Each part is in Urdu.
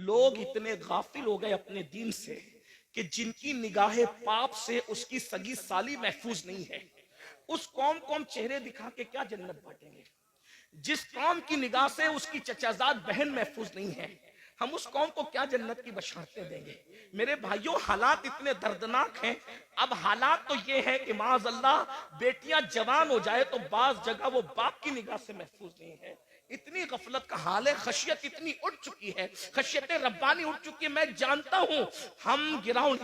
لوگ اتنے غافل ہو گئے اپنے دین سے کہ جن کی نگاہ پاپ سے اس کی سگی سالی محفوظ نہیں ہے، اس قوم کو ہم چہرے دکھا کے کیا جنت بانٹیں گے؟ جس قوم کی نگاہ سے اس کی چچازاد بہن محفوظ نہیں ہے، ہم اس قوم کو کیا جنت کی بشارتیں دیں گے؟ میرے بھائیوں، حالات اتنے دردناک ہیں۔ اب حالات تو یہ ہے کہ معاذ اللہ بیٹیاں جوان ہو جائے تو بعض جگہ وہ باپ کی نگاہ سے محفوظ نہیں ہے۔ اتنی غفلت کا حال ہے، خشیت اتنی اٹھ چکی ہے، خشیت ربانی اٹھ چکی ہے۔ میں جانتا ہوں ہم گراؤنڈ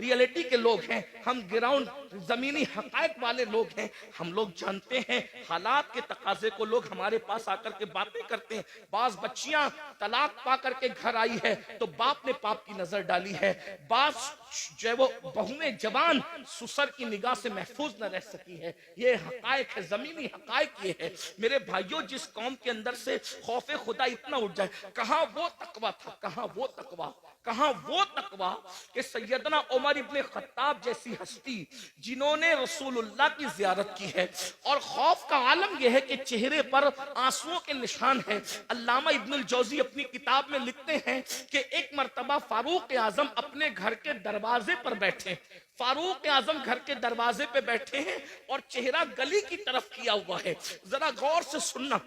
ریئلٹی کے لوگ ہیں، ہم گراؤنڈ زمینی حقائق والے لوگ ہیں، ہم لوگ جانتے ہیں حالات کے تقاضے کو۔ لوگ ہمارے پاس آ کر کے باتیں کرتے ہیں، بعض بچیاں طلاق پا کر کے گھر آئی ہے تو باپ نے باپ کی نظر ڈالی ہے، بعض جو ہے وہ بہویں جوان سسر کی نگاہ سے محفوظ نہ رہ سکی ہے۔ یہ حقائق ہے، زمینی حقائق یہ ہے۔ میرے بھائیوں، جس قوم کے اندر سے خوف خدا اتنا اٹھ جائے، کہاں وہ تقویٰ تھا، کہاں وہ تقویٰ، کہاں وہ تقویٰ کہ سیدنا عمر ابن خطاب جیسی ہستی جنہوں نے رسول اللہ کی زیارت کی ہے، اور خوف کا عالم یہ ہے کہ چہرے پر آنسوؤں کے نشان ہیں۔ علامہ ابن الجوزی اپنی کتاب میں لکھتے ہیں کہ ایک مرتبہ فاروق اعظم اپنے گھر کے دروازے پر بیٹھے، فاروق اعظم گھر کے دروازے پہ بیٹھے ہیں اور چہرہ گلی کی طرف کیا ہوا ہے۔ ذرا غور سے سننا،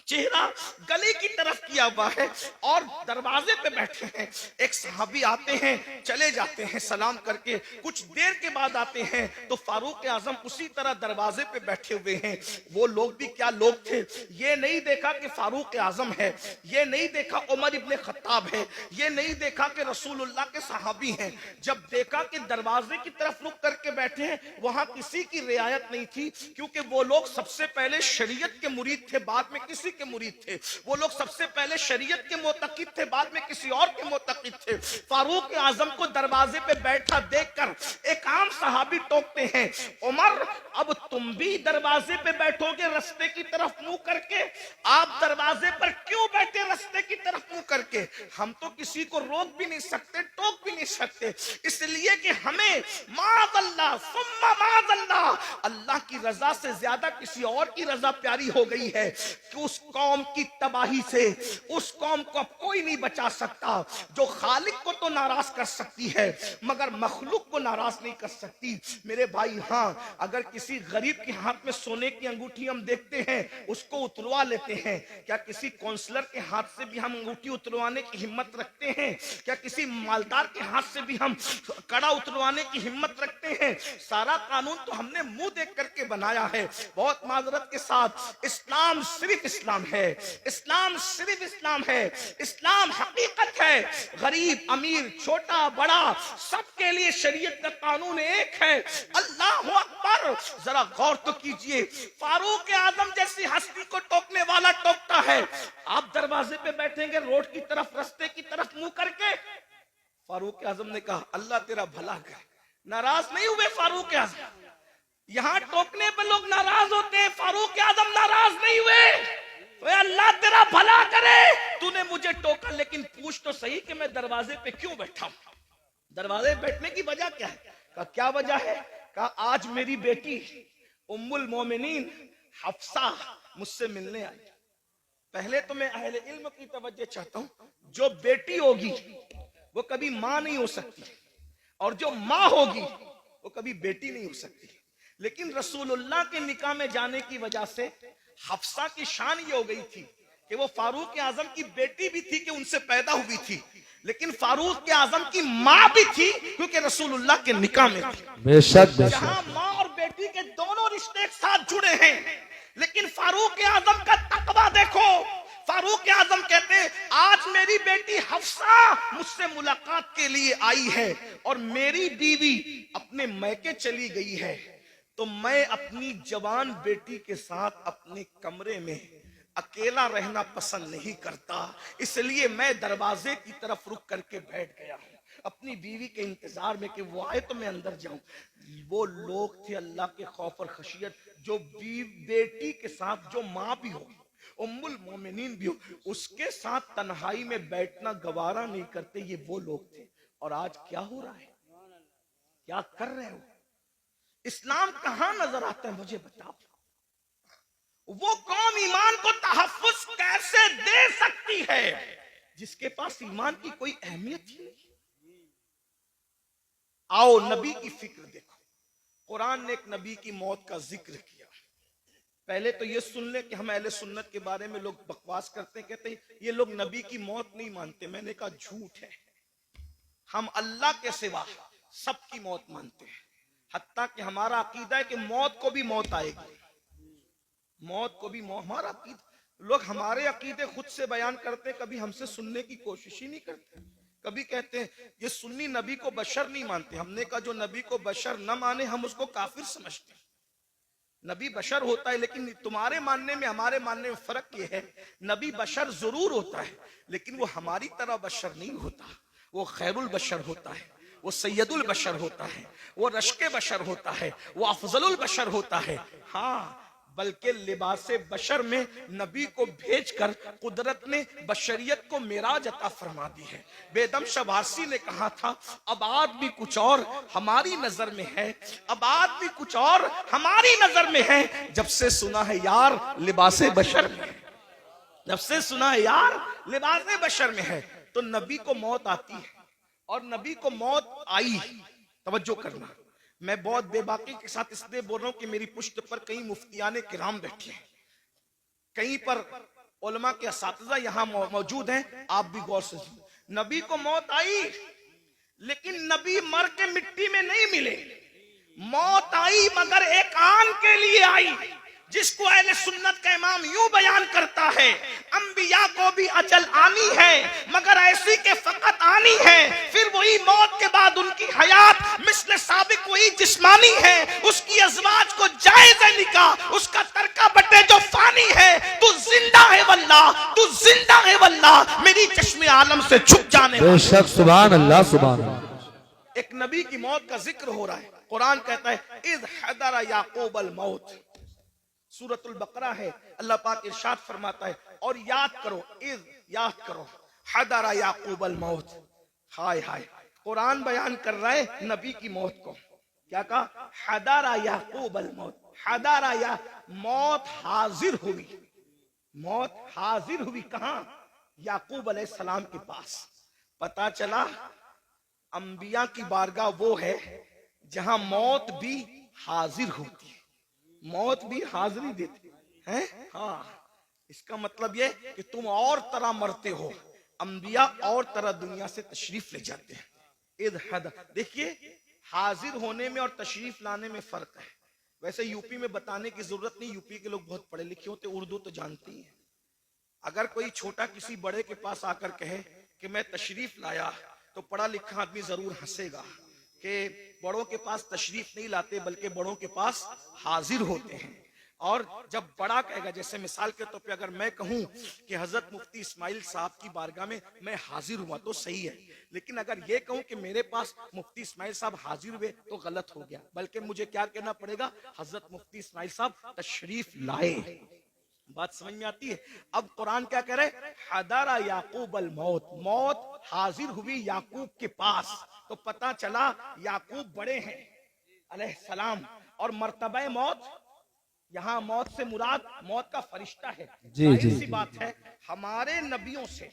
چہرہ گلی کی طرف کیا ہوا ہے اور دروازے پہ بیٹھے ہیں۔ ایک صحابی آتے ہیں، چلے جاتے ہیں سلام کر کے، کچھ دیر کے بعد آتے ہیں تو فاروق اعظم اسی طرح دروازے پہ بیٹھے ہوئے ہیں۔ وہ لوگ بھی کیا لوگ تھے، یہ نہیں دیکھا کہ فاروق اعظم ہے، یہ نہیں دیکھا عمر ابن خطاب ہے، یہ نہیں دیکھا کہ رسول اللہ کے صحابی ہیں۔ جب دیکھا کہ دروازے کی طرف رک کر کے بیٹھے ہیں، وہاں کسی کی رعایت نہیں تھی، کیونکہ وہ لوگ سب سے پہلے شریعت کے مرید تھے، بعد میں کسی کے مرید تھے۔ وہ لوگ سب سے پہلے شریعت کے معتقد تھے، بعد میں کسی اور کے معتقد تھے۔ فاروق اعظم کو دروازے پہ بیٹھا دیکھ کر ایک عام صحابی ٹوکتے ہیں، عمر اب تم بھی دروازے پہ بیٹھو گے رستے کی طرف منہ کر کے؟ آپ دروازے پر کیوں بیٹھے رستے کی طرف منہ کر کے؟ ہم تو کسی کو روک بھی نہیں سکتے، ٹوک بھی نہیں سکتے، اس لیے کہ ہمیں معاذ اللہ ثم معاذ اللہ اللہ کی رضا سے زیادہ کسی اور کی رضا پیاری ہو گئی ہے کہ اس قوم کی تباہی سے اس قوم کو اب کوئی نہیں بچا سکتا، جو خالق کو تو ناراض کر سکتی ہے مگر مخلوق کو ناراض نہیں کر سکتی۔ میرے بھائی، ہاں اگر کسی غریب کے ہاتھ میں سونے کی انگوٹھی ہم دیکھتے ہیں، اس کو اتروا لیتے ہیں۔ کیا کسی کونسلر کے ہاتھ سے بھی ہم انگوٹھی اتروانے کی ہمت رکھتے ہیں؟ کیا کسی مالدار کے ہاتھ سے بھی ہم کڑا اتروانے کی ہمت رکھتے ہیں؟ سارا قانون تو ہم نے منہ دیکھ کر کے بنایا ہے۔ بہت معذرت کے ساتھ، اسلام صرف اسلام ہے، اسلام صرف اسلام ہے، اسلام حقیقت ہے۔ غریب امیر چھوٹا بڑا سب کے لیے شریعت کا قانون ایک ہے۔ اللہ اکبر! ذرا غور تو کیجئے، فاروق اعظم جیسی ہستی کو ٹوکنے والا ٹوکتا ہے، آپ دروازے پہ بیٹھیں گے روڈ کی طرف رستے کی طرف منہ کر کے؟ فاروق اعظم نے کہا اللہ تیرا بھلا کرے۔ ناراض نہیں ہوئے فاروق اعظم، یہاں ٹوکنے پہ لوگ ناراض ہوتے ہیں، فاروق اعظم ناراض نہیں ہوئے۔ اے اللہ تیرا بھلا کرے، تو نے مجھے ٹوکا لیکن پوچھ تو صحیح کہ میں دروازے پہ کیوں بیٹھا ہوں؟ دروازے پہ بیٹھنے کی وجہ کیا ہے؟ کہا کیا وجہ ہے؟ کہا آج میری بیٹی ام المومنین حفصہ مجھ سے ملنے آئی۔ پہلے تو میں اہل علم کی توجہ چاہتا ہوں، جو بیٹی ہوگی وہ کبھی ماں نہیں ہو سکتی، اور جو ماں ہوگی وہ کبھی بیٹی نہیں ہو سکتی۔ لیکن رسول اللہ کے نکاح میں جانے کی وجہ سے حفصہ کی شان یہ ہو گئی تھی کہ وہ فاروق اعظم کی بیٹی بھی تھی کہ ان سے پیدا ہوئی تھی، لیکن فاروق اعظم کی ماں بھی تھی کیونکہ رسول اللہ کے نکاح میں تھی۔ بے شک بے جہاں شک ماں اور بیٹی کے دونوں رشتے ایک ساتھ جڑے ہیں، لیکن فاروق اعظم کا تقویٰ دیکھو۔ فاروق اعظم کہتے ہیں آج میری بیٹی حفصہ مجھ سے ملاقات کے لیے آئی ہے اور میری بیوی اپنے میکے چلی گئی ہے، تو میں اپنی جوان بیٹی کے ساتھ اپنے کمرے میں اکیلا رہنا پسند نہیں کرتا، اس لیے میں دروازے کی طرف رک کر کے بیٹھ گیا ہوں اپنی بیوی کے انتظار میں کہ وہ آئے تو میں اندر جاؤں۔ وہ لوگ تھے اللہ کے خوف اور خشیت، جو بیٹی کے ساتھ، جو ماں بھی ہو ام المومنین بھی ہو، اس کے ساتھ تنہائی میں بیٹھنا گوارا نہیں کرتے، یہ وہ لوگ تھے۔ اور آج کیا ہو رہا ہے؟ کیا کر رہے ہو؟ اسلام کہاں نظر آتا ہے مجھے بتاؤ؟ وہ قوم ایمان کو تحفظ کیسے دے سکتی ہے جس کے پاس ایمان کی کوئی اہمیت ہی نہیں؟ آؤ نبی کی فکر دیکھو. قرآن نے ایک نبی کی موت کا ذکر کیا. پہلے تو یہ سن لیں کہ ہم اہل سنت کے بارے میں لوگ بکواس کرتے ہیں، کہتے ہیں یہ لوگ نبی کی موت نہیں مانتے. میں نے کہا جھوٹ ہے. ہم اللہ کے سوا سب کی موت مانتے ہیں، حتیٰ کہ ہمارا عقیدہ ہے کہ موت کو بھی موت آئے گی. موت کو بھی موت. ہمارا عقیدہ، لوگ ہمارے عقیدے خود سے بیان کرتے ہیں، کبھی ہم سے سننے کی کوشش ہی نہیں کرتے. کبھی کہتے ہیں یہ سنی نبی کو بشر نہیں مانتے. ہم نے کہا جو نبی کو بشر نہ مانے ہم اس کو کافر سمجھتے ہیں. نبی بشر ہوتا ہے، لیکن تمہارے ماننے میں ہمارے ماننے میں فرق یہ ہے، نبی بشر ضرور ہوتا ہے لیکن وہ ہماری طرح بشر نہیں ہوتا. وہ خیر البشر ہوتا ہے، وہ سید البشر ہوتا ہے، وہ رشک بشر ہوتا ہے، وہ افضل البشر ہوتا ہے. ہاں، بلکہ لباس بشر میں نبی کو بھیج کر قدرت نے بشریت کو معراج عطا فرما دی ہے. بیدم شباسی نے کہا تھا ابعاد بھی کچھ اور ہماری نظر میں ہے، ابعاد بھی کچھ اور ہماری نظر میں ہے، جب سے سنا ہے یار لباس بشر میں ہے. جب سے سنا ہے یار لباس بشر میں ہے. تو نبی کو موت آتی ہے، اور نبی کو موت آئی. توجہ کرنا، میں بہت بے باکی کے ساتھ اس لیے بول رہا ہوں کہ میری پشت پر کئی مفتیان کرام بیٹھے ہیں، کہیں پر علماء کے اساتذہ یہاں موجود ہیں. آپ بھی غور سے سنیں. نبی کو موت آئی لیکن نبی مر کے مٹی میں نہیں ملے. موت آئی مگر ایک آن کے لیے آئی، جس کو اہل سنت کا امام یوں بیان کرتا ہے انبیاء کو بھی اجل آنی ہے مگر ایسی کہ فقط آنی ہے. پھر وہی موت کے بعد ان کی حیات مثل سابق وہی جسمانی ہے. اس کی ازواج کو جائز ہے نکاح، اس کا ترکہ بٹے جو فانی ہے. تو زندہ ہے واللہ، تو زندہ ہے واللہ، میری چشم عالم سے چھپ جانے بے شک. سبحان اللہ سبحان اللہ. ایک نبی کی موت کا ذکر ہو رہا ہے. قرآن کہتا ہے اذ حضر یعقوب الموت. سورۃ البقرہ ہے. اللہ پاک ارشاد فرماتا ہے اور یاد کرو، اذ یاد کرو، حضر یعقوب الموت. ہائے ہائے، قرآن بیان کر رہا ہے نبی کی موت کو. کیا کہا؟ حضر یعقوب الموت. حضر یا موت حاضر ہوئی. موت حاضر ہوئی کہاں؟ یعقوب علیہ السلام کے پاس. پتا چلا انبیاء کی بارگاہ وہ ہے جہاں موت بھی حاضر ہوتی ہے، موت بھی حاضری دیتی ہے. ہاں، اس کا مطلب یہ کہ تم اور طرح مرتے ہو، انبیاء اور طرح دنیا سے تشریف لے جاتے ہیں. اذ حد، دیکھیے حاضر ہونے میں اور تشریف لانے میں فرق ہے. ویسے یوپی میں بتانے کی ضرورت نہیں، یوپی کے لوگ بہت پڑھے لکھے ہوتے، اردو تو جانتی ہیں. اگر کوئی چھوٹا کسی بڑے کے پاس آ کر کہے کہ میں تشریف لایا تو پڑھا لکھا آدمی ضرور ہنسے گا کہ بڑوں کے پاس تشریف نہیں لاتے بلکہ بڑوں کے پاس حاضر ہوتے ہیں. اور جب بڑا کہے گا، جیسے مثال کے طور پہ اگر میں کہوں کہ حضرت مفتی اسماعیل صاحب کی بارگاہ میں میں حاضر ہوا تو صحیح ہے، لیکن اگر یہ کہوں کہ میرے پاس مفتی اسماعیل صاحب حاضر ہوئے تو غلط ہو گیا. بلکہ مجھے کیا کہنا پڑے گا؟ حضرت مفتی اسماعیل صاحب تشریف لائے. بات سمجھ میں آتی ہے؟ اب قرآن کیا کہہ رہے؟ حضر یعقوب الموت. موت حاضر ہوئی یعقوب کے پاس. تو پتا چلا یعقوب بڑے ہیں علیہ السلام، اور مرتبہ موت، یہاں موت سے مراد موت کا فرشتہ ہے. ظاہر سی بات ہے ہمارے نبیوں سے،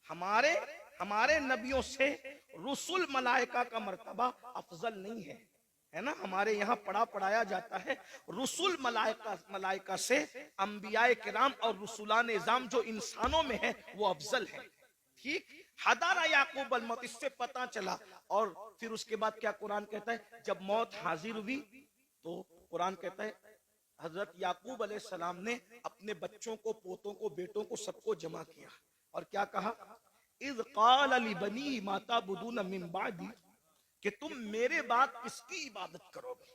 ہمارے نبیوں سے رسول ملائکہ کا مرتبہ افضل نہیں ہے، ہے نا. ہمارے یہاں پڑھایا جاتا ہے رسول ملائکہ سے انبیاء کرام اور رسولان نظام جو انسانوں میں ہیں وہ افضل ہیں. ٹھیک. حضر یعقوب الموت، اس سے پتا چلا. اور پھر اس کے بعد کیا قرآن کہتا ہے؟ جب موت حاضر ہوئی تو قرآن کہتا ہے حضرت یعقوب علیہ السلام نے اپنے بچوں کو، پوتوں کو، بیٹوں کو، سب کو جمع کیا اور کیا کہا؟ اذ قال لبنی ما تعبدون من بعدی، کہ تم میرے بعد کس کی عبادت کرو گے.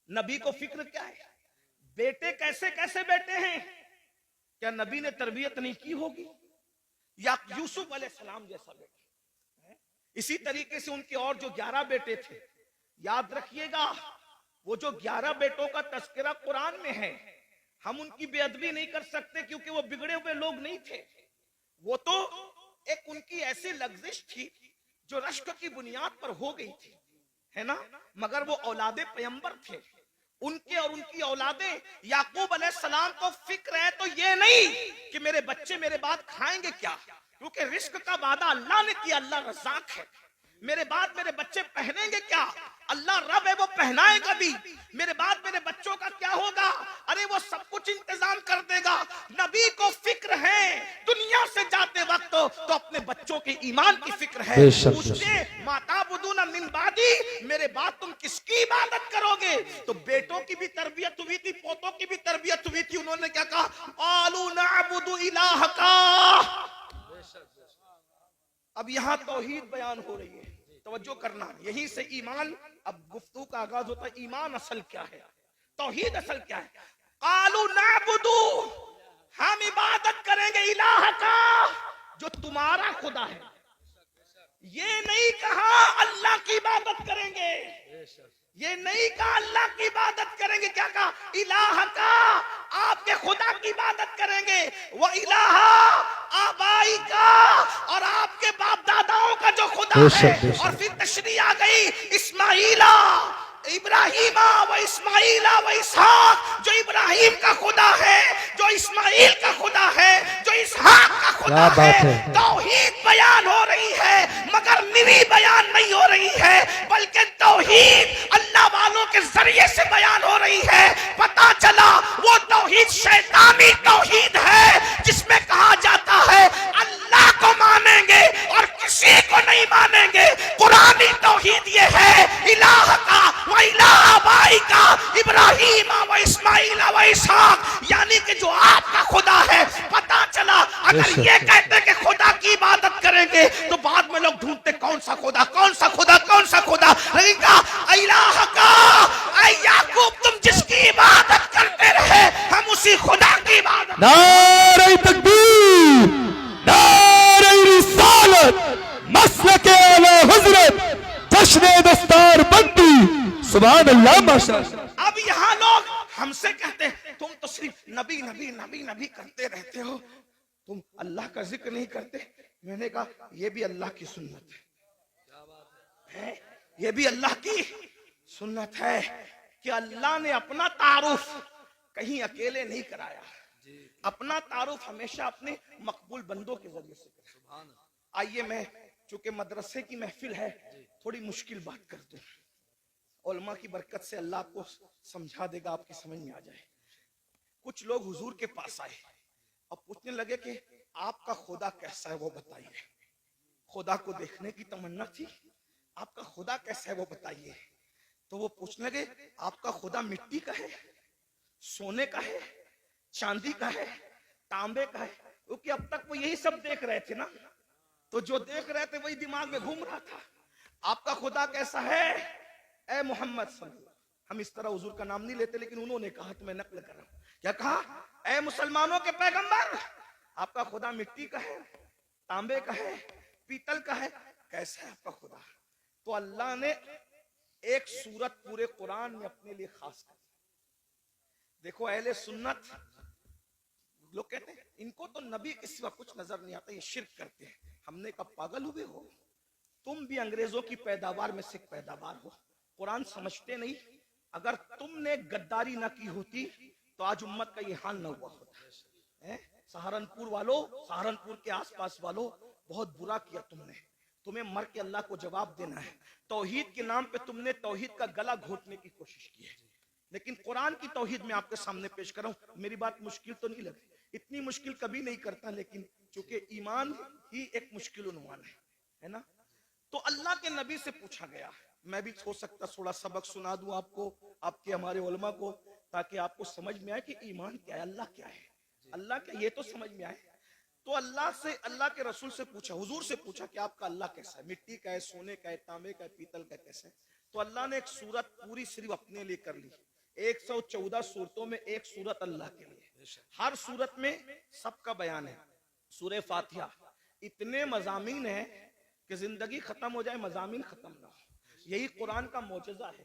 نبی کو فکر کیا ہے؟ بیٹے کیسے کیسے بیٹے ہیں؟ کیا نبی نے تربیت نہیں کی ہوگی؟ یا یوسف علیہ السلام جیسا بیٹا. اسی طریقے سے ان کے اور جو 11 بیٹے تھے، یاد رکھیے گا وہ جو 11 بیٹوں کا تذکرہ قرآن میں ہے، ہم ان کی بے ادبی نہیں کر سکتے کیونکہ وہ بگڑے ہوئے لوگ نہیں تھے. وہ تو ایک ان کی ایسی لغزش تھی جو رشک کی بنیاد پر ہو گئی تھی، ہے نا. مگر وہ اولاد پیمبر تھے. ان کے اور ان کی اولادیں یعقوب علیہ السلام کو فکر ہے تو یہ نہیں کہ میرے بچے میرے بعد کھائیں گے کیا، کیونکہ رزق کا وعدہ اللہ نے کیا، اللہ رزاق ہے۔ میرے بعد میرے بچے پہنیں گے کیا، اللہ رب ہے وہ پہنائے گا بھی۔ میرے بعد میرے بچوں کا کیا ہوگا، ارے وہ سب کچھ انتظام کر دے گا۔ نبی کو فکر ہے دنیا سے جاتے وقت تو اپنے بچوں کے ایمان کی فکر ہے۔ بے شک، پوچھتے ما تعبدون من بعدی، میرے بعد تم کس کی عبادت کرو گے؟ تو بیٹوں کی بھی تربیت ہوئی تھی، پوتوں کی بھی تربیت ہوئی تھی، انہوں نے کیا کہا، قالوا نعبد الہک۔ اب یہاں توحید بیان ہو رہی ہے، توجہ کرنا، یہیں سے ایمان، اب گفتگو کا آغاز ہوتا ہے، ایمان اصل کیا ہے، توحید اصل کیا ہے۔ قالوا نعبد، ہم عبادت کریں گے الہ کا، جو تمہارا خدا ہے۔ یہ نہیں کہا اللہ کی عبادت کریں گے، یہ نہیں کہا اللہ کی عبادت کریں گے، کیا کہا، الہ کا، آپ کے خدا کی عبادت کریں گے، وہ الہ آبائی کا، اور آپ کے باپ داداؤں کا جو خدا ہے۔ اور پھر تشریح آ گئی، اسماعیلہ ابراہیم و اسماعیل و اسحاق، جو ابراہیم کا خدا ہے، جو اسماعیل کا خدا ہے، جو اسحاق کا خدا ہے۔ توحید بیان ہو رہی ہے، مگر نری بیان نہیں ہو رہی ہے، بلکہ توحید اللہ والوں کے ذریعے سے بیان ہو رہی ہے۔ پتا چلا وہ توحید شیطانی توحید ہے، جس میں کہا جاتا ہے اللہ کو مانیں گے اور کسی کو نہیں مانیں گے۔ قرآنی توحید یہ ہے، الہ کا و الہ آبائی کا، ابراہیم و اسماعیل و اسحاق، یعنی کہ جو آپ کا خدا ہے۔ پتا چلا اگر یہ کہتے کہ خدا کی عبادت کریں گے تو بعد میں لوگ ڈھونڈتے کون سا خدا، کون سا خدا، کون سا خدا، لیکن کہا الہ کا، اے یعقوب تم جس کی عبادت کرتے رہے ہم اسی خدا کی عبادت۔ نعرہ تکبیر، نعرہ رسالت، مسلک اعلی حضرت، جشن دستار بندی، سبحان اللہ، ماشاءاللہ۔ اب یہاں لوگ ہم سے کہتے ہیں تم تو صرف نبی نبی نبی نبی کرتے رہتے ہو، تم اللہ کا ذکر نہیں کرتے۔ میں نے کہا یہ بھی اللہ کی سنت ہے، یہ بھی اللہ کی سنت ہے کہ اللہ نے اپنا تعارف کہیں اکیلے نہیں کرایا، اپنا تعارف ہمیشہ اپنے مقبول بندوں کے ذریعے سے کرا۔ آئیے میں چونکہ مدرسے کی محفل ہے تھوڑی مشکل بات کر دوں، علماء کی برکت سے اللہ آپ کو سمجھا دے گا، آپ کی سمجھ میں آ جائے۔ کچھ لوگ حضور کے پاس آئے اور پوچھنے لگے کہ آپ کا خدا کیسا ہے وہ بتائیے۔ خدا کو دیکھنے کی تمنا تھی، آپ کا خدا کیسا ہے وہ بتائیے۔ تو وہ پوچھنے لگے آپ کا خدا مٹی کا ہے، سونے کا ہے، چاندی کا ہے، تانبے کا ہے؟ کیونکہ اب تک وہ یہی سب دیکھ رہے تھے نا، تو جو دیکھ رہے تھے وہی دماغ میں گھوم رہا تھا۔ آپ کا خدا کیسا ہے اے محمد صلی اللہ علیہ وسلم؟ ہم اس طرح حضور کا نام نہیں لیتے، لیکن انہوں نے کہا تو میں نقل کر رہا ہوں۔ کیا کہا؟ اے مسلمانوں کے پیغمبر، آپ کا خدا مٹی کا ہے، تانبے کا ہے، پیتل کا ہے، کیسا ہے آپ کا خدا؟ تو اللہ نے ایک سورت پورے قرآن میں اپنے لیے خاص کر، دیکھو اہل سنت لوگ کہتے ہیں ان کو تو نبی کے سوا کچھ نظر نہیں آتا، یہ شرک کرتے ہیں۔ ہم نے کہا پاگل ہوئے ہو، تم بھی انگریزوں کی پیداوار میں سے پیداوار ہو، قرآن سمجھتے نہیں؟ اگر تم نے غداری نہ کی ہوتی تو آج امت کا یہ حال نہ ہوا ہوتا۔ سہارنپور والوں، سہارنپور کے آس پاس والوں، بہت برا کیا تم نے، تمہیں مر کے اللہ کو جواب دینا ہے۔ توحید کے نام پہ تم نے توحید کا گلا گھونٹنے کی کوشش کی ہے، لیکن قرآن کی توحید میں آپ کے سامنے پیش کروں۔ میری بات مشکل تو نہیں لگی، اتنی مشکل کبھی نہیں کرتا، لیکن چونکہ ایمان ہی ایک مشکل عنوان ہے نا۔ تو اللہ کے نبی سے پوچھا گیا، میں بھی ہو سکتا تھوڑا سبق سنا دوں آپ کو، آپ کے ہمارے علماء کو، تاکہ آپ کو سمجھ میں آئے کہ ایمان کیا ہے، اللہ کیا ہے، اللہ کیا، یہ تو سمجھ میں آئے۔ تو اللہ کے رسول سے پوچھا، حضور سے پوچھا کہ آپ کا اللہ کیسا ہے، مٹی کا ہے، سونے کا ہے، تانبے کا ہے، پیتل کا کیسا ہے؟ تو اللہ نے ایک سورت پوری صرف اپنے لیے کر لی، 114 سورتوں میں ایک سورت اللہ کے لیے، ہر سورت میں سب کا بیان ہے۔ سورہ فاتحہ اتنے مضامین ہیں کہ زندگی ختم ہو جائے مضامین ختم نہ ہو، یہی قرآن کا معجزہ ہے۔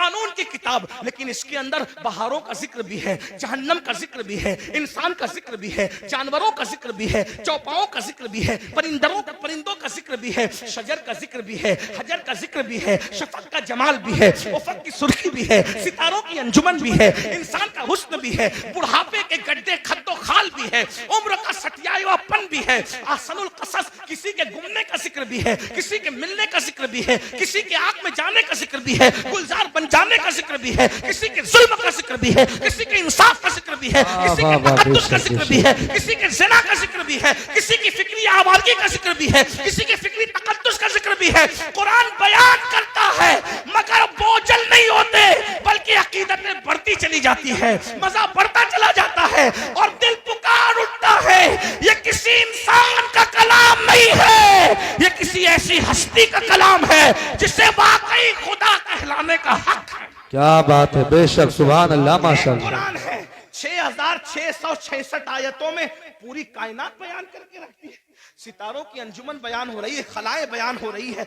قانون کی کتاب، لیکن اس کے اندر بہاروں کا ذکر بھی ہے، جہنم کا ذکر بھی ہے، انسان کا ذکر بھی ہے، جانوروں کا ذکر بھی ہے، چوپاؤں کا ذکر بھی ہے، پرندوں کا ذکر بھی ہے، شجر کا ذکر بھی ہے، حجر کا ذکر بھی ہے، شفق کا جمال بھی ہے، افق کی سرخی بھی ہے، ستاروں کی انجمن بھی ہے، انسان کا حسن بھی ہے، بڑھاپے کے گڈھے خد و خال بھی ہے، عمر کا سٹیاوا پن بھی ہے، احسن القصص کسی کے گمنے کا ذکر بھی ہے، کسی کے ملنے کا ذکر بھی ہے، کسی کے آگ میں جانے کا ذکر بھی ہے، گلزار بن جانے کا ذکر بھی ہے، کسی کے ظلم کا ذکر بھی ہے، کسی کے انصاف کا ذکر بھی ہے، کسی کے تقدس کا ذکر بھی ہے، کسی کے زنا کا ذکر بھی ہے، کسی کی فکری آوارگی کا ذکر بھی ہے، کسی کی فکری تقدس کا ذکر بھی ہے۔ قرآن بیان کرتا ہے مگر بوجھل نہیں ہوتے، بلکہ عقیدتیں بڑھتی چلی جاتی ہے، مزہ بڑھتا چلا جاتا ہے، اور دل پکار اٹھتا ہے یہ کسی انسان کا کلام نہیں ہے، یہ کسی ایسی ہستی کا کلام ہے جسے واقعی خدا کہلانے کا حق ہے۔ کیا بات ہے، بے شک، سبحان اللہ، ماشاءاللہ۔ قرآن ہے 6666 آیتوں میں پوری کائنات بیان کر کے رکھتی ہے، ستاروں کی انجمن بیان ہو رہی ہے، خلائیں بیان ہو رہی ہے،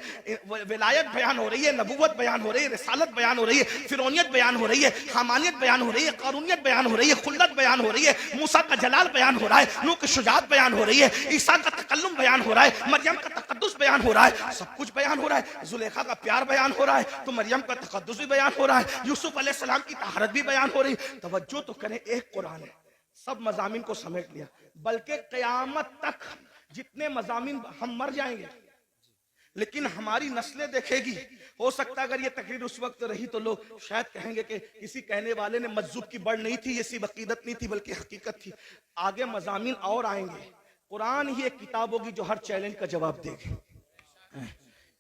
ولایت بیان ہو رہی ہے، نبوت بیان ہو رہی ہے، رسالت بیان ہو رہی ہے، فرعونیت بیان ہو رہی ہے، حامانیت بیان ہو رہی ہے، قارونیت بیان ہو رہی ہے، خلت بیان ہو رہی ہے، موسیٰ کا جلال بیان ہو رہا ہے، نوح کی شجاعت بیان ہو رہی ہے، عیسیٰ کا تکلم بیان ہو رہا ہے، مریم کا تقدس بیان ہو رہا ہے، سب کچھ بیان ہو رہا ہے، زلیخا کا پیار بیان ہو رہا ہے تو مریم کا تقدس بھی بیان ہو رہا ہے، یوسف علیہ السلام کی طہارت بھی بیان ہو رہی ہے۔ توجہ تو کریں، ایک قرآن ہے، سب مضامین کو سمیٹ لیا، بلکہ قیامت تک جتنے مضامین، ہم مر جائیں گے لیکن ہماری نسلیں دیکھے گی، ہو سکتا ہے اگر یہ تقریر اس وقت رہی تو لوگ شاید کہیں گے کہ کسی کہنے والے نے مجذوب کی بڑھ نہیں تھی، یہ صرف عقیدت نہیں تھی بلکہ حقیقت تھی۔ آگے مضامین اور آئیں گے، قرآن ہی ایک کتاب ہوگی جو ہر چیلنج کا جواب دے گی۔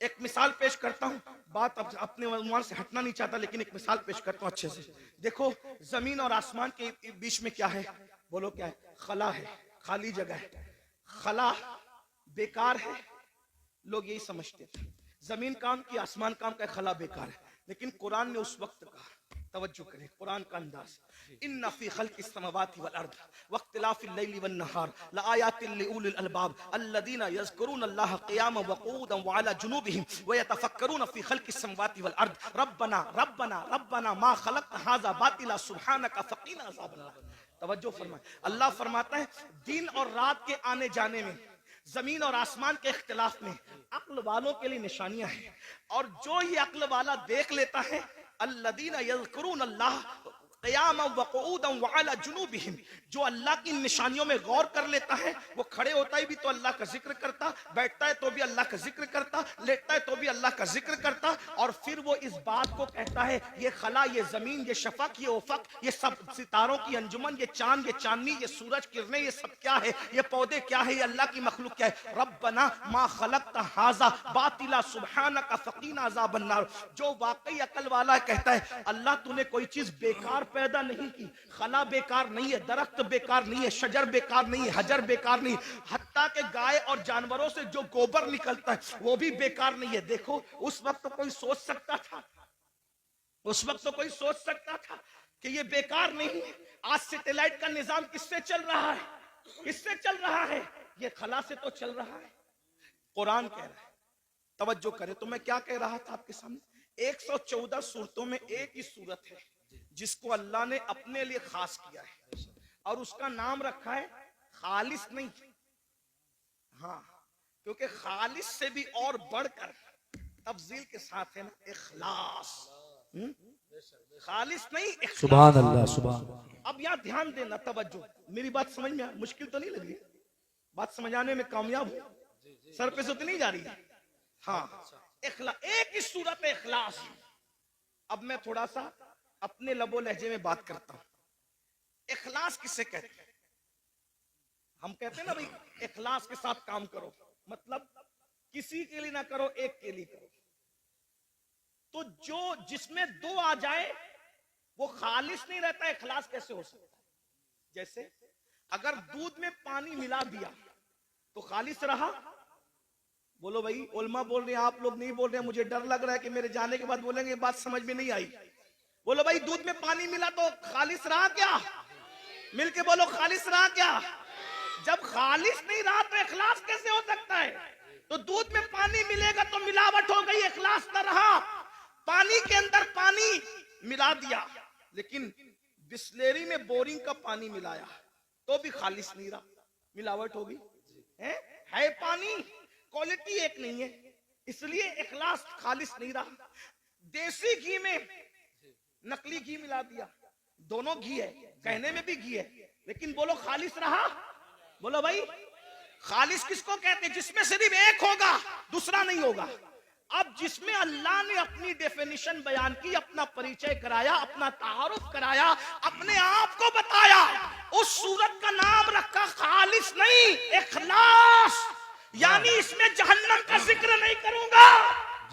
ایک مثال پیش کرتا ہوں، بات اپنے عنوان سے ہٹنا نہیں چاہتا لیکن ایک مثال پیش کرتا ہوں اچھے سے۔ دیکھو زمین اور آسمان کے بیچ میں کیا ہے، بولو کیا ہے؟ خلا ہے، خالی جگہ ہے۔ خلا بیکار ہے، لوگ یہی سمجھتے تھے، زمین کام کی، آسمان کام کا، خلا بیکار ہے، لیکن قرآن نے اس وقت کہا، توجہ کریں قرآن کا انداز، ان فی خلق السماوات والارض واختلاف اللیل والنہار لآیات لأولی الالباب الذین یذکرون اللہ قیاما وقعودا وعلی جنوبہم ویتفکرون فی خلق السماوات والارض ربنا ربنا ربنا ما خلقت ھذا باطلا سبحانک فقنا عذاب النار۔ توجہ فرمائیں، اللہ فرماتا ہے دن اور رات کے آنے جانے میں، زمین اور آسمان کے اختلاف میں عقل والوں کے لیے نشانیاں ہیں، اور جو یہ عقل والا دیکھ لیتا ہے، الذین یذکرون اللہ قیاما وقعودا وعلی جنوبہم، جو اللہ کی نشانیوں میں غور کر لیتا ہے، وہ کھڑے ہوتا ہے بھی تو اللہ کا ذکر کرتا، بیٹھتا ہے تو بھی اللہ کا ذکر کرتا، لیٹتا ہے تو بھی اللہ کا ذکر کرتا، اور پھر وہ اس بات کو کہتا ہے یہ خلا، یہ زمین، یہ شفق، یہ افق، یہ سب ستاروں کی انجمن، یہ چاند، یہ چاندنی، یہ سورج کرنیں، یہ سب کیا ہے، یہ پودے کیا ہے، یہ اللہ کی مخلوق کیا ہے۔ ربنا ما خلقت ھذا باطلا سبحانک فقنا عذاب النار، جو واقعی عقل والا کہتا ہے اللہ تو نے کوئی چیز بیکار پیدا نہیں کی، خلا بیکار نہیں ہے، درخت بیکار نہیں ہے، شجر بیکار نہیں ہے، حجر بیکار نہیں ہے، حتیٰ کہ گائے اور جانوروں سے جو گوبر نکلتا ہے وہ بھی بیکار نہیں ہے۔ دیکھو اس وقت تو کوئی سوچ سکتا تھا، اس وقت تو کوئی سوچ سکتا تھا کہ یہ بیکار نہیں ہے۔ آج سیٹلائٹ کا نظام کس سے چل رہا ہے، کس سے چل رہا ہے؟ یہ خلا سے تو چل رہا ہے۔ قرآن کہہ رہا ہے، توجہ کریں، تو میں کیا کہہ رہا تھا آپ کے سامنے، 114 صورتوں میں ایک ہی صورت ہے جس کو اللہ نے اپنے لیے خاص کیا ہے، اور اس کا نام رکھا ہے خالص نہیں، ہاں، کیونکہ خالص سے بھی اور بڑھ کر تفضیل کے ساتھ ہے نا اخلاص، خالص نہیں اخلاص۔ سبحان اللہ، سبحان اللہ۔ اب یہاں دھیان دینا، توجہ، میری بات سمجھ میں مشکل تو نہیں لگ رہی، بات سمجھانے میں کامیاب ہوں، سر پہ سے تو نہیں جا رہی ہے؟ ہاں، ایک ہی صورت اخلاص۔ اب میں تھوڑا سا اپنے لب و لہجے میں بات کرتا ہوں، اخلاص کسے کہتے ہیں؟ ہم کہتے ہیں نا بھائی اخلاص کے ساتھ کام کرو، مطلب کسی کے لیے نہ کرو، ایک کے لیے کرو۔ تو جو جس میں دو آ جائے وہ خالص نہیں رہتا، اخلاص کیسے ہو سکتا ہے؟ جیسے اگر دودھ میں پانی ملا دیا تو خالص رہا؟ بولو بھائی، علماء بول رہے ہیں، آپ لوگ نہیں بول رہے ہیں، مجھے ڈر لگ رہا ہے کہ میرے جانے کے بعد بولیں گے بات سمجھ میں نہیں آئی۔ بولو بھائی، دودھ میں پانی ملا تو خالص رہا کیا؟ مل کے بولو، خالص رہا کیا؟ جب خالص نہیں رہا تو اخلاص کیسے ہو سکتا ہے؟ تو دودھ میں پانی ملے گا تو ملاوٹ ہو گئی، اخلاص نہ رہا۔ پانی کے اندر پانی ملا دیا، لیکن بسلیری میں بورنگ کا پانی ملایا تو بھی خالص نہیں رہا، ملاوٹ ہوگی ہے پانی، کوالٹی ایک نہیں ہے، اس لیے اخلاص خالص نہیں رہا۔ دیسی گھی میں نقلی گھی ملا دیا، دونوں گھی ہے، کہنے میں بھی گھی ہے، لیکن بولو خالص رہا؟ بولو بھائی خالص کس کو کہتے ہیں؟ جس میں صرف ایک ہوگا دوسرا نہیں ہوگا۔ اب جس میں اللہ نے اپنی ڈیفینیشن بیان کی، اپنا پریچے کرایا، اپنا تعارف کرایا، اپنے آپ کو بتایا، اس صورت کا نام رکھا خالص نہیں، اخلاص۔ یعنی اس میں جہنم کا ذکر نہیں کروں گا،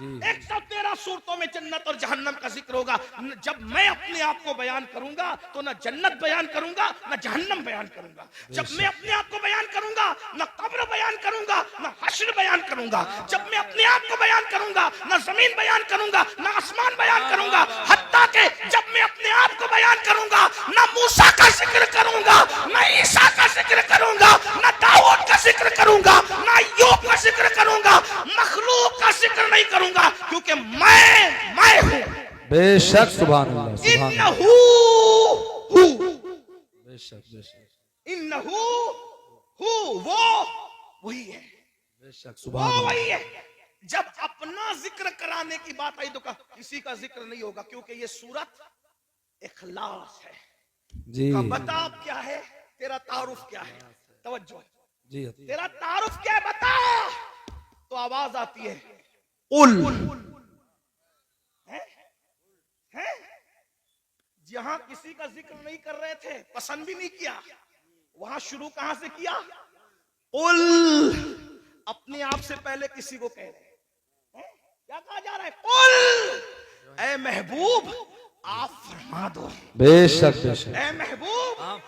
113 صورتوں میں جنت اور جہنم کا ذکر ہوگا۔ جب میں اپنے آپ کو بیان کروں گا تو نہ جنت بیان کروں گا نہ جہنم بیان کروں گا۔ جب میں اپنے آپ کو بیان کروں گا نہ قبر بیان کروں گا نہ حشر بیان کروں گا۔ جب میں اپنے آپ کو بیان کروں گا نہ زمین بیان کروں گا نہ آسمان بیان کروں گا۔ حتیٰ کہ جب میں اپنے آپ کو بیان کروں گا نہ موسیٰ کا ذکر کروں گا نہ عیسیٰ کا ذکر کروں گا نہ داؤد کا ذکر کروں گا نہ ایوب کا ذکر کروں گا، مخلوق کا ذکر نہیں کروں گا، کیونکہ میں ہوں۔ بے شک سبحان اللہ سبحان اللہ انہو ہو، بے شک بے شک انہو ہو، وہ وہی ہے، بے شک وہ سبحان اللہ۔ وہی ہے۔ جب اپنا ذکر کرانے کی بات آئی تو کہا کسی کا ذکر نہیں ہوگا، کیونکہ یہ صورت اخلاص ہے۔ جی بتا اب کیا ہے تیرا تعارف، کیا ہے؟ توجہ، جی تیرا تعارف کیا ہے بتا۔ تو آواز آتی ہے قل، جہاں کسی کا ذکر نہیں کر رہے تھے، پسند بھی نہیں کیا، وہاں شروع کہاں سے کیا؟ قل، اپنے آپ سے پہلے کسی کو کہہ رہے ہیں، کیا کہا جا رہا ہے؟ قل، اے محبوب آپ فرما دو، بے شک بے شک اے محبوب آپ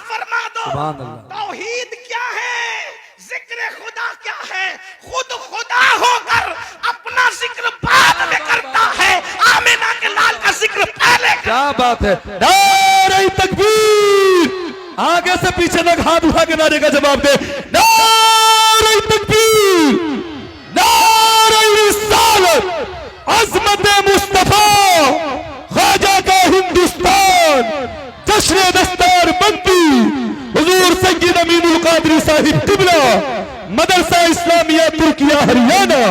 فرما دو، سبحان اللہ۔ توحید کیا ہے، ذکر خدا کیا ہے؟ خود خدا ہو کر اپنا ذکر بعد میں کرتا ہے، آمینہ کے لال کا ذکر پہلے کرتا ہے۔ کیا بات ہے، نعرہ تکبیر، آگے سے پیچھے تک ہاتھ اٹھا کے نعرے کا جواب دے، نعرہ تکبیر، نعرہ رسالت، عظمت مصطفیٰ، خواجہ کا ہندوستان، جشن دستار بندی، حضور سید امین القادری صاحب قبلہ، مدرسہ اسلامیہ ترکیہ ہریانہ،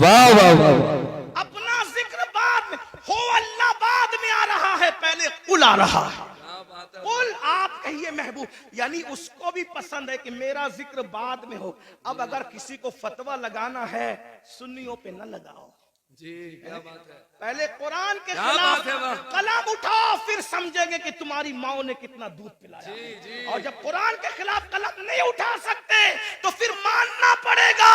واہ واہ واہ۔ اپنا ذکر بعد میں ہو، اللہ بعد میں آ رہا ہے، پہلے قل آ رہا ہے۔ قل، آپ کہیے محبوب، یعنی اس کو بھی پسند ہے کہ میرا ذکر بعد میں ہو۔ اب اگر کسی کو فتویٰ لگانا ہے، سنیوں پہ نہ لگاؤ، جی کیا بات ہے، پہلے قرآن کے کیا خلاف بات ہے واہ۔ قلم اٹھاؤ، پھر سمجھیں گے کہ تمہاری ماں نے کتنا دودھ پلایا۔ اور جب قرآن کے خلاف قلم نہیں اٹھا سکتے تو پھر ماننا پڑے گا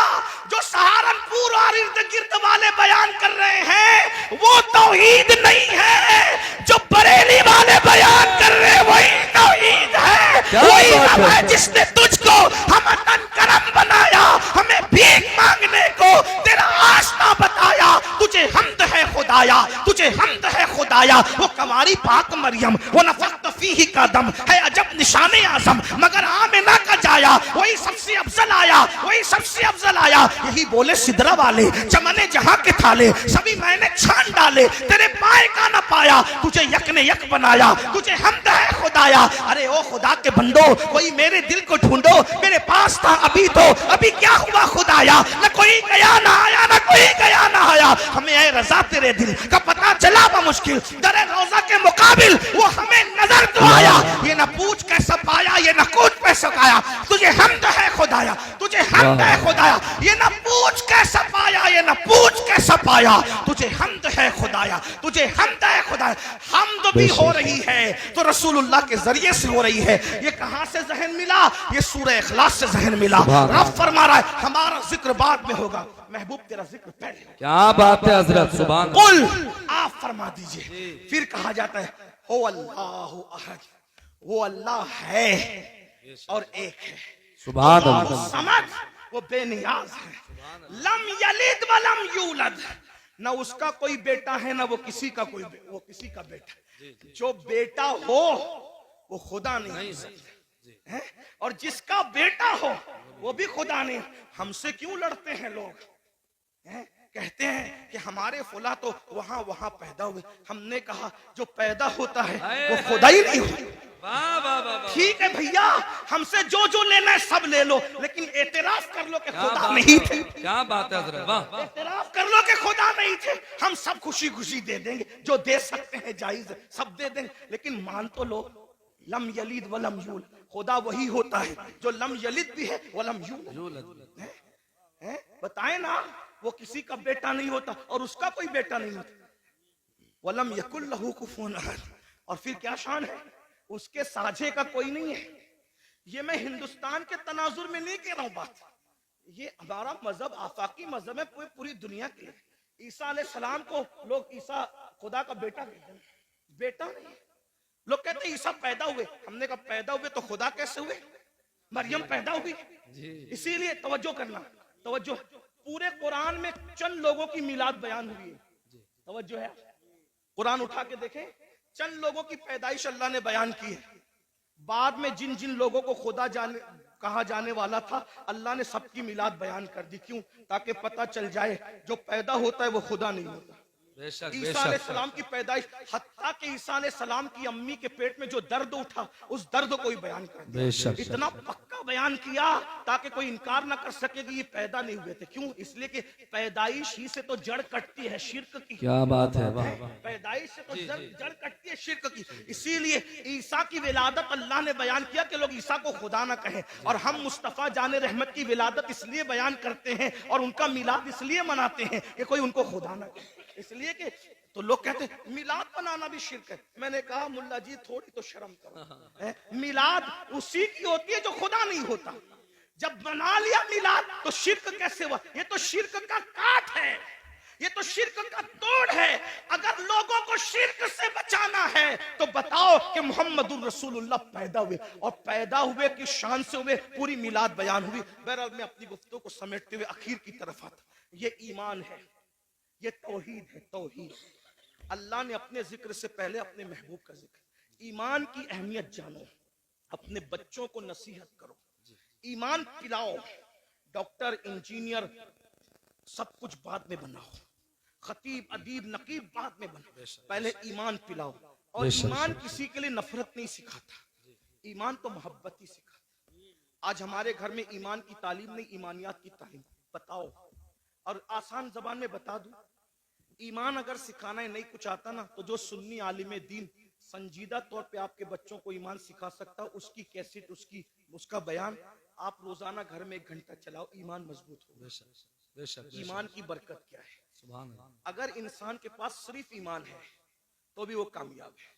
جو سہارنپور اور ارد گرد والے بیان کر رہے ہیں وہ توحید نہیں ہے، جو بریلی والے بیان کر رہے ہیں وہی توحید ہے۔ وہی رب ہے جس نے تجھ کو ہمتن کرم بنایا، ہمیں بھیک مانگنے کو تیرا آشنا بتایا۔ تجھے حمد ہے خدایا، تجھے حمد ہے خدایا، وہ کماری پاک مریم، وہ نفخت فیہ کا دم ہے عجب نشان اعظم، مگر آمنہ کا جایا وہی سب سے افضل آیا، وہی سب سے افضل آیا۔ یہی بولے سدرہ والے، چمن جہاں کے تھالے سبھی میں نے چھان ڈالے، تیرے پائے کا نہ پایا، تجھے یک نے یک بنایا، تجھے حمد ہے خدایا۔ ارے او خدا کے بندو، کوئی میرے دل کو ڈھونڈو، میرے پاس تھا ابھی تو، ابھی کیا ہوا خدایا؟ نہ کوئی گیا نہ آیا، نہ کوئی گیا نہ آیا، ہمیں اے رضا تیرے دل کا پتہ چلا بمشکل، در روضہ کے مقابل وہ ہمیں نظر تو آیا۔ یہ نہ پوچھ کیسا پایا، یہ نہ کوچ پہ سکایا، تجھے حمد ہے خدایا، تجھے حمد ہے خدایا۔ یہ نہ پوچھ کیسا پایا، یہ نہ پوچھ کیسا پایا، تجھے حمد ہے خدایا، تجھے حمد ہے خدایا۔ حمد بھی ہو رہی ہے تو رسول اللہ کے ذریعے سے ہو رہی ہے۔ یہ کہاں سے ذہن ملا؟ یہ سورہ اخلاص سے ذہن ملا۔ رب فرما رہا ہے ہمارا ذکر بعد میں ہوگا، محبوب تیرا ذکر پہلے ہوگا۔ کیا بات ہے حضرت، سبحان اللہ۔ قل، آپ فرما دیجئے۔ پھر کہا جاتا ہے ہو اللہ احد، وہ اللہ ہے اور ایک ہے، سبحان اللہ۔ سمجھ، وہ بے نیاز ہے، لم یلد ولم یولد، نہ اس کا کوئی بیٹا ہے نہ وہ کسی کا کوئی وہ کسی کا بیٹا۔ جو بیٹا ہو وہ خدا نہیں ہو سکتا، اور جس کا بیٹا ہو وہ بھی خدا نہیں۔ ہم سے کیوں لڑتے ہیں لوگ؟ کہتے ہیں کہ ہمارے فلاں تو وہاں پیدا ہوئے. ہم نے کہا جو پیدا ہوتا ہے وہ خدا ہی نہیں ہوتا. واہ واہ واہ واہ. ٹھیک ہے بھیا ہم سے جو لینا ہے سب لے لو لیکن اعتراف کر لو کہ کیا خدا بات نہیں ہے، تھے. کیا بات ہے حضرت. واہ. اعتراف کر لو کہ خدا نہیں تھے. ہم سب خوشی دے دیں گے جو دے سکتے ہیں جائز ہے سب دے دیں گے لیکن مان تو لو لم یلد ولم یولد. خدا وہی ہوتا ہے جو لم یلد بھی ہے ولم یولد. بتائیں نا وہ کسی کا بیٹا نہیں ہوتا اور اس کا کوئی بیٹا نہیں ہوتا. وَلَمْ يَكُنْ لَهُ كُفُوًا أَحَدٌ. اور پھر کیا شان ہے اس کے ساجھے کا کوئی نہیں ہے. یہ میں ہندوستان کے تناظر میں نہیں کہہ رہا ہوں بات. یہ ہمارا مذہب آفاقی مذہب ہے پوری دنیا کے لیے. عیسیٰ علیہ السلام کو لوگ عیسیٰ خدا کا بیٹا کہتے ہیں. بیٹا نہیں. لوگ کہتے ہیں عیسیٰ پیدا ہوئے. ہم نے کہا پیدا ہوئے تو خدا کیسے ہوئے؟ مریم پیدا ہوئی. اسی لیے توجہ کرنا توجہ. پورے قرآن میں چند لوگوں کی میلاد بیان ہوئی ہے. توجہ ہے قرآن اٹھا کے دیکھیں چند لوگوں کی پیدائش اللہ نے بیان کی ہے. بعد میں جن لوگوں کو خدا کہا جانے والا تھا اللہ نے سب کی میلاد بیان کر دی. کیوں؟ تاکہ پتہ چل جائے جو پیدا ہوتا ہے وہ خدا نہیں ہوتا. بے شک بے عیسیٰ علیہ شک. السلام کی پیدائش حتیٰ کہ عیسیٰ علیہ السلام کی امی کے پیٹ میں جو درد اٹھا اس درد کو ہی بیان کر بے شک. دیا. اتنا پکا بیان کیا تاکہ کوئی انکار نہ کر سکے کہ یہ پیدا نہیں ہوئے تھے. کیوں؟ اس لیے کہ پیدائش ہی سے تو جڑ کٹتی ہے شرک کی. کیا بات ہے. واہ واہ. پیدائش سے تو جڑ کٹتی ہے شرک کی. اسی لیے عیسیٰ کی ولادت اللہ نے بیان کیا کہ لوگ عیسیٰ کو خدا نہ کہیں. اور ہم مصطفیٰ جان رحمت کی ولادت اس لیے بیان کرتے ہیں اور ان کا میلاد اس لیے مناتے ہیں کہ کوئی ان کو خدا نہ کہے. اس لیے کہ تو لوگ کہتے ہیں میلاد بنانا بھی شرک ہے. میں نے کہا ملا جی تھوڑی تو شرم کرو. میلاد اسی کی ہوتی ہے جو خدا نہیں ہوتا. جب بنا لیا میلاد تو شرک کیسے ہوا؟ یہ تو شرک کا کاٹ ہے. یہ تو شرک کا توڑ ہے. اگر لوگوں کو شرک سے بچانا ہے تو بتاؤ کہ محمد الرسول اللہ پیدا ہوئے اور پیدا ہوئے کی شان سے ہوئے پوری میلاد بیان ہوئی. بہرحال میں اپنی گفتگو کو سمیٹتے ہوئے اخیر کی طرف آتا. یہ ایمان ہے. یہ توحید ہے. توحید اللہ نے اپنے ذکر سے پہلے اپنے محبوب کا ذکر. ایمان کی اہمیت جانو. اپنے بچوں کو نصیحت کرو. ایمان پلاؤ. ڈاکٹر انجینئر سب کچھ بعد میں بناؤ. خطیب ادیب نقیب بعد میں بناؤ. پہلے ایمان پلاؤ. اور ایمان کسی کے لیے نفرت نہیں سکھاتا. ایمان تو محبت ہی سکھاتا. آج ہمارے گھر میں ایمان کی تعلیم نہیں ایمانیات کی تعلیم. بتاؤ اور آسان زبان میں بتا دوں. ایمان اگر سکھانا ہے نہیں کچھ آتا نا تو جو سنی عالم دین سنجیدہ طور پہ آپ کے بچوں کو ایمان سکھا سکتا اس کی کیسٹ اس کا بیان آپ روزانہ گھر میں 1 گھنٹہ چلاؤ. ایمان مضبوط ہو. بے شک. ایمان کی برکت کیا ہے؟ سبحان اللہ. اگر انسان کے پاس صرف ایمان ہے تو بھی وہ کامیاب ہے.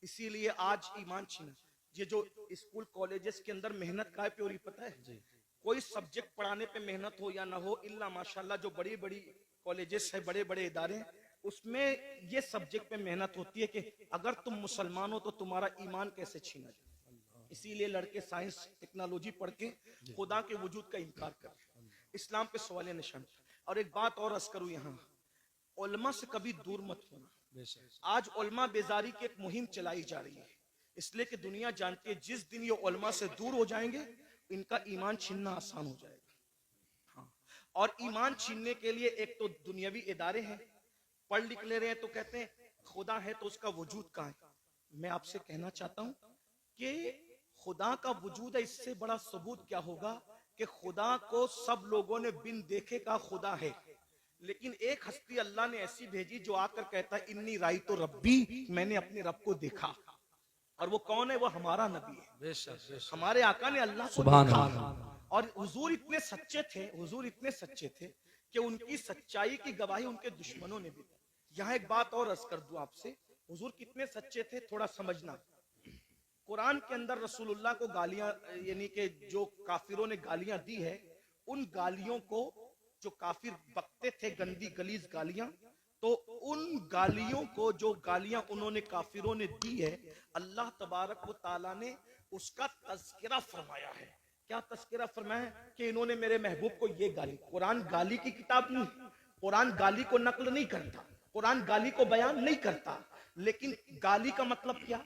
اسی لیے آج ایمان چھینا. یہ جو اسکول کالجز کے اندر محنت کا ہے پہ پتہ ہے کوئی سبجیکٹ پڑھانے پہ محنت ہو یا نہ ہو الا ماشاءاللہ جو بڑی بڑی کالجز ہے بڑے بڑے ادارے ہیں اس میں یہ سبجیکٹ پہ محنت ہوتی ہے کہ اگر تم مسلمان ہو تو تمہارا ایمان کیسے چھینا جائے. اسی لیے لڑکے سائنس ٹیکنالوجی پڑھ کے خدا کے وجود کا انکار کر اسلام پہ سوال نشان. اور ایک بات اور عرض کروں یہاں علماء سے کبھی دور مت ہونا. آج علماء بیزاری کی ایک مہم چلائی جا رہی ہے اس لیے کہ دنیا جانتی ہے جس دن یہ علماء سے دور ہو جائیں گے ان کا ایمان چھیننا آسان ہو جائے گا. ہاں. اور ایمان چھیننے کے لیے ایک تو دنیاوی ادارے ہیں. پڑھ لکھ لے رہے ہیں تو کہتے ہیں خدا ہے تو اس کا وجود کہاں ہے. میں آپ سے کہنا چاہتا ہوں کہ خدا کا وجود ہے. اس سے بڑا ثبوت کیا ہوگا کہ خدا کو سب لوگوں نے بن دیکھے کا خدا ہے لیکن ایک ہستی اللہ نے ایسی بھیجی جو آ کر کہتا ہے انی رائی تو ربی میں نے اپنے رب کو دیکھا. اور وہ کون ہے؟ وہ ہمارا نبی ہے. ہمارے آقا نے اللہ کو دیکھا. اور حضور اتنے سچے تھے کہ ان کی سچائی کی گواہی ان کے دشمنوں نے بھی. یہاں ایک بات اور عرض کر دوں آپ سے. حضور کتنے سچے تھے تھوڑا سمجھنا. قرآن کے اندر رسول اللہ کو گالیاں یعنی کہ جو کافروں نے گالیاں دی ہے ان گالیوں کو جو کافر بکتے تھے گندی گلیز گالیاں تو ان گالیوں کو جو گالیاں انہوں نے کافروں نے دی ہے اللہ تبارک و تعالیٰ نے اس کا تذکرہ فرمایا ہے. کیا تذکرہ فرمایا ہے؟ کہ انہوں نے میرے محبوب کو یہ گالی. قرآن گالی کی کتاب نہیں. قرآن گالی کو نقل نہیں کرتا. قرآن گالی کو بیان نہیں کرتا. لیکن گالی کا مطلب کیا؟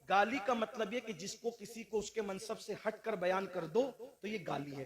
گالی کا مطلب یہ کہ جس کو کسی کو اس کے منصب سے ہٹ کر بیان کر دو تو یہ گالی ہے.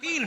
3,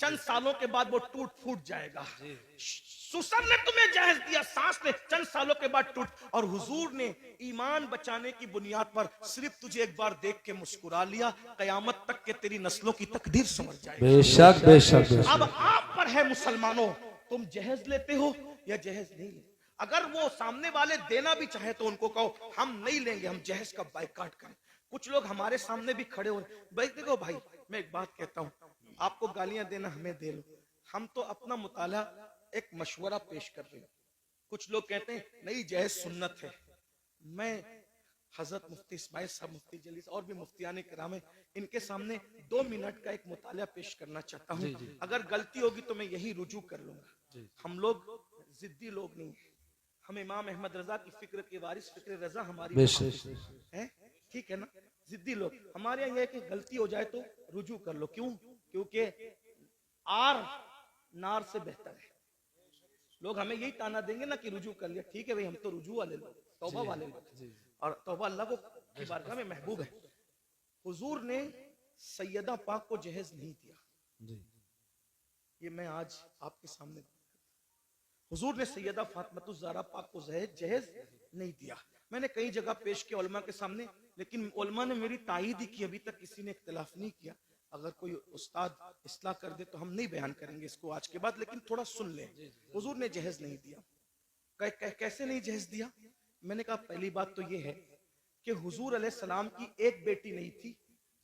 چند سالوں کے بعد وہ ٹوٹ پھوٹ جائے گا. سسر نے تمہیں جہیز دیا, ساس نے, چند سالوں کے بعد ٹوٹ, اور حضور نے ایمان بچانے کی بنیاد پر صرف تجھے ایک بار دیکھ کے مسکرا لیا, قیامت تک کے تیری نسلوں کی تقدیر سمجھ جائے گی. بے شک بے شک بے شک. اب آپ پر ہے مسلمانوں, تم جہیز لیتے ہو یا جہیز نہیں لیتے. اگر وہ سامنے والے دینا بھی چاہے تو ان کو کہو ہم نہیں لیں گے, ہم جہیز کا بائیکاٹ کریں. کچھ لوگ ہمارے سامنے بھی کھڑے ہوئے, بھائی دیکھو بھائی میں ایک بات کہتا ہوں, آپ کو گالیاں دینا ہمیں دے لو, ہم تو اپنا مطالعہ ایک مشورہ پیش کر رہے ہیں. کچھ لوگ کہتے ہیں نہیں جہیز سنت ہے. میں حضرت مفتی اسماعیل صاحب, مفتی جلیس اور بھی مفتیان کرام ہیں, ان کے سامنے 2 منٹ کا ایک مطالعہ پیش کرنا چاہتا ہوں. اگر غلطی ہوگی تو میں یہی رجوع کر لوں گا. ہم لوگ ضدی لوگ نہیں ہیں, ہم امام احمد رضا کی فکر کے وارث, فکر رضا ہماری ہے, ٹھیک ہے نا. ضدی لوگ ہمارے یہاں یہ ہے کہ غلطی ہو جائے تو رجوع کر لو. کیوں؟ کیونکہ آر نار سے بہتر ہے. لوگ ہمیں یہی تانا دیں گے نا کہ رجوع کر لیا, ٹھیک ہے بھائی ہم تو رجوع والے لوگ, توبہ والے لوگ, اور توبہ اللہ کو کی بارگاہ میں محبوب ہے. حضور نے سیدہ پاک کو جہیز نہیں دیا, یہ میں آج آپ کے سامنے, حضور نے سیدہ فاطمہ الزہرا پاک کو جہیز نہیں دیا. میں نے کئی جگہ پیش کیا علماء کے سامنے, لیکن علماء نے میری تائید ہی کی, ابھی تک کسی نے اختلاف نہیں کیا. اگر کوئی استاد اصلاح کر دے تو ہم نہیں بیان کریں گے اس کو آج کے بعد, لیکن تھوڑا سن لیں. حضور نے جہیز نہیں دیا. کیسے نہیں جہیز دیا؟ میں نے کہا پہلی بات تو یہ ہے کہ حضور علیہ السلام کی ایک بیٹی نہیں تھی,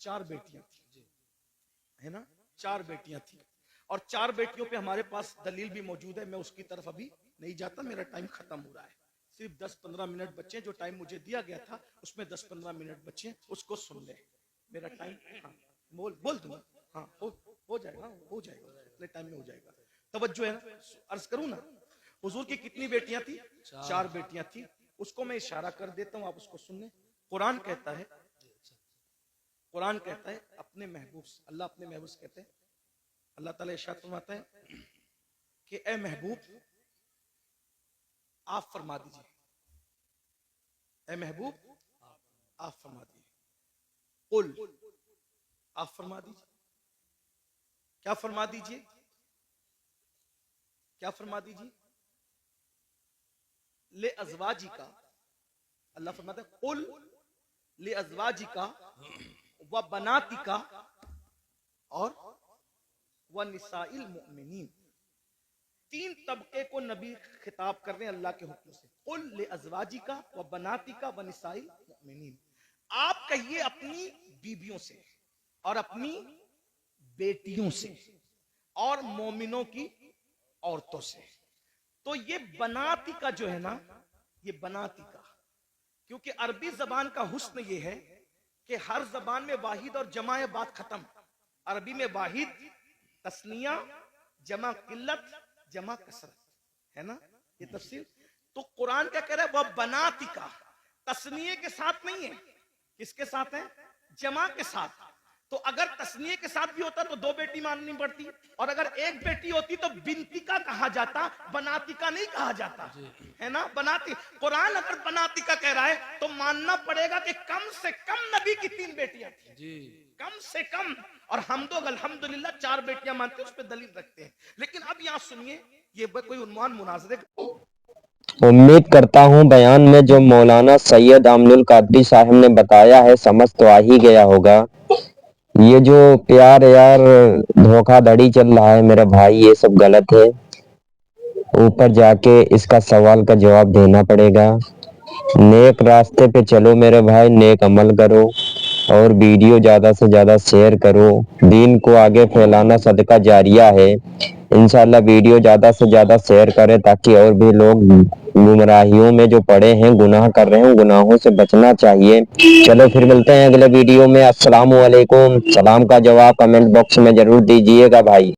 4 بیٹیاں تھیں, ہے نا, 4 بیٹیاں تھیں, اور 4 بیٹیوں پہ ہمارے پاس دلیل بھی موجود ہے. میں اس کی طرف ابھی نہیں جاتا, میرا ٹائم ختم ہو رہا ہے. صرف 10-15 منٹ بچے, جو ٹائم مجھے دیا گیا تھا اس میں 10-15 منٹ بچے, اس کو سن لیں. میرا ٹائم بول دوں گا, ہاں ہو جائے گا, ہو جائے گا, اتنے ٹائم میں ہو جائے گا. توجہ ہے نا, عرض کروں نا. حضور کی کتنی بیٹیاں تھی؟ 4 بیٹیاں تھی. اس کو میں اشارہ کر دیتا ہوں, آپ اس کو سن لیں. قرآن کہتا ہے اپنے محبوب, اللہ اپنے محبوب سے کہتے ہیں, اللہ تعالیٰ ارشاد فرماتا ہے کہ اے محبوب آپ فرما دیجئے, اے محبوب آپ فرما دیجئے, قل آپ فرما دیجئے. کیا فرما دیجئے؟ کیا فرما دیجئے؟ لے ازواجکا, اللہ فرماتا ہے قل لے ازواجکا و بناتکا اور و نساء المؤمنین. 3 طبقے کو نبی خطاب کر رہے ہیں اللہ کے حکم سے. قل لے ازواجکا و بناتکا و نساء المؤمنین, آپ کہیے اپنی بیویوں سے اور اپنی بیٹیوں سے اور مومنوں کی عورتوں سے. تو یہ بناتی کا جو ہے نا, یہ بناتی کا, کیونکہ عربی زبان کا حسن یہ ہے کہ ہر زبان میں واحد اور جمع ہے, بات ختم. عربی میں واحد تثنیہ, جمع قلت, جمع کثرت, ہے نا یہ تفسیر. تو قرآن کیا کہہ رہا ہے؟ وہ بناتی کا, تثنیے کے ساتھ نہیں ہے, کس کے ساتھ ہے؟ جمع کے ساتھ. تو اگر تثنیے کے ساتھ بھی ہوتا تو 2 بیٹی ماننی پڑتی, اور اگر ایک بیٹی ہوتی تو بنتی کا کہا جاتا, بناتی کا نہیں کہا جاتا, ہے نا. بناتی, قرآن اگر بناتی کا کہہ رہا ہے تو ماننا پڑے گا کہ کم سے کم نبی کی 3 بیٹیاں تھیں, کم سے کم. اور ہم تو الحمدللہ 4 بیٹیاں مانتے ہیں, اس پہ دلیل رکھتے ہیں. لیکن اب یہاں سنیے, یہ کوئی عنوان مناظرے کا. امید کرتا ہوں بیان میں جو مولانا سید امن القادری صاحب نے بتایا ہے سمجھ تو آ ہی گیا ہوگا. یہ جو پیار یار دھوکہ دھڑی چل رہا ہے میرے بھائی, یہ سب غلط ہے. اوپر جا کے اس کا سوال کا جواب دینا پڑے گا. نیک راستے پہ چلو میرے بھائی, نیک عمل کرو اور ویڈیو زیادہ سے زیادہ شیئر کرو. دین کو آگے پھیلانا صدقہ جاریہ ہے. انشاءاللہ ویڈیو زیادہ سے زیادہ شیئر کریں تاکہ اور بھی لوگ گمراہیوں میں جو پڑے ہیں, گناہ کر رہے ہیں, گناہوں سے بچنا چاہیے. چلو پھر ملتے ہیں اگلے ویڈیو میں. السلام علیکم. سلام کا جواب کمنٹ باکس میں ضرور دیجیے گا بھائی.